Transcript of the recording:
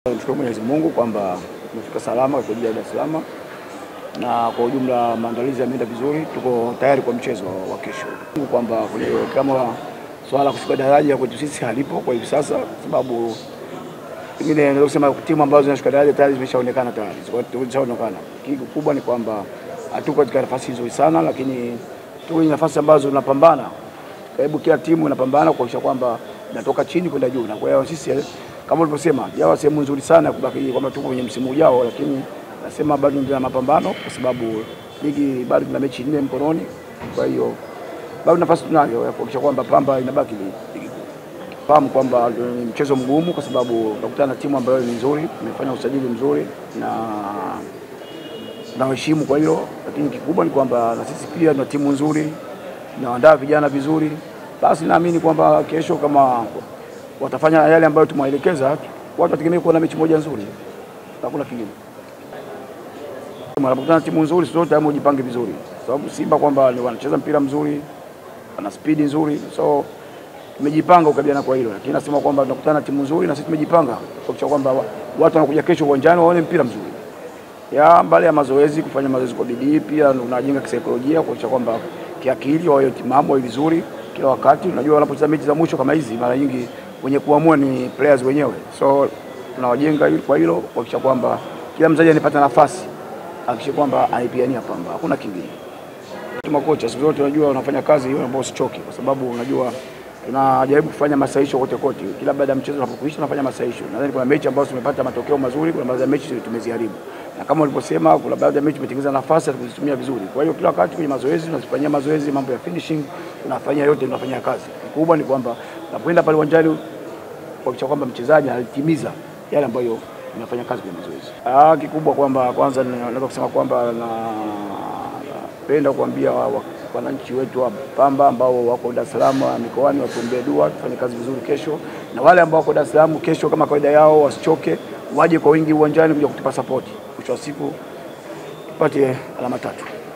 Tunamshukuru Mwenyezi Mungu kwamba tumefika salama kwa Dar es Salaam, na kwa ujumla maandalizi yameenda vizuri. Tuko tayari kwa mchezo wa kesho, kwamba kama swala kushuka daraja kwetu sisi halipo kwa hivi sasa, sababu pengine naweza kusema timu ambazo zinashuka daraja tayari zimeshaonekana tayari. Zimeshaonekana. Kikubwa ni kwamba hatuko katika nafasi nzuri sana, lakini tuko kwenye nafasi ambazo tunapambana. Karibu kila timu inapambana kuhakikisha kwamba inatoka chini kwenda juu, na kwa hiyo sisi kama ulivyosema jawa sehemu nzuri sana kubaki kwamba tuko kwenye msimu ujao, lakini nasema bado ndio mapambano kwa sababu ligi bado tuna mechi 4 mkononi. Kwa hiyo bado nafasi tunayo ya kuhakikisha kwamba Pamba inabaki ligi kuu. Fahamu kwamba ni mchezo mgumu kwa sababu tunakutana na timu ambayo ni nzuri, imefanya usajili mzuri na heshima kwa hiyo, lakini kikubwa ni kwamba na sisi pia tuna timu nzuri, tunaandaa vijana vizuri. Basi naamini kwamba kesho kama watafanya yale ambayo tumewaelekeza, watu wategemea kuona mechi moja nzuri. Hakuna kingine. Tunapokutana timu nzuri sote hapo ujipange vizuri. Sababu Simba kwamba wanacheza mpira mzuri, wana speed nzuri. So tumejipanga kukabiliana kwa hilo. Lakini nasema kwamba tunakutana timu nzuri na sisi tumejipanga kuhakikisha kwamba watu wanakuja kesho uwanjani waone mpira mzuri. Mbali ya mazoezi, kufanya mazoezi kwa bidii, pia unajenga kisaikolojia kuhakikisha kwamba kiakili wao timamu vizuri kila wakati. Unajua wanapocheza mechi za mwisho kama hizi mara nyingi wenye kuamua ni players wenyewe. So tunawajenga kwa hilo kuhakikisha kwamba kila mchezaji anapata nafasi, hakikisha kwamba anaipigania Pamba. Hakuna kingine. Makocha siku zote unajua wanafanya kazi hiyo ambayo usichoke, kwa sababu unajua tunajaribu kufanya masahisho kote. Kila baada ya mchezo unapokuisha tunafanya masahisho. Nadhani kuna mechi ambazo tumepata matokeo mazuri, kuna baadhi ya mechi tumeziharibu. Na kama ulivyosema kuna baadhi ya mechi tumetengeneza nafasi ya kuzitumia vizuri. Kwa hiyo kila wakati kwenye mazoezi tunafanyia mazoezi, mambo ya finishing tunafanya yote, tunafanya kazi. Kikubwa ni kwamba tunapoenda pale uwanjani kuhakikisha kwamba mchezaji anatimiza yale ambayo tunafanya kazi kwenye mazoezi. Kikubwa kwamba kwanza naweza kusema kwamba napenda kuambia wananchi wetu wa Pamba ambao wako Dar es Salaam mikoani watuombee dua tufanye kazi vizuri kesho, na wale ambao wako Dar es Salaam kesho kama kawaida yao wasichoke, waje kwa wingi uwanjani kuja kutupa support. Mwisho wa siku tupate alama 3.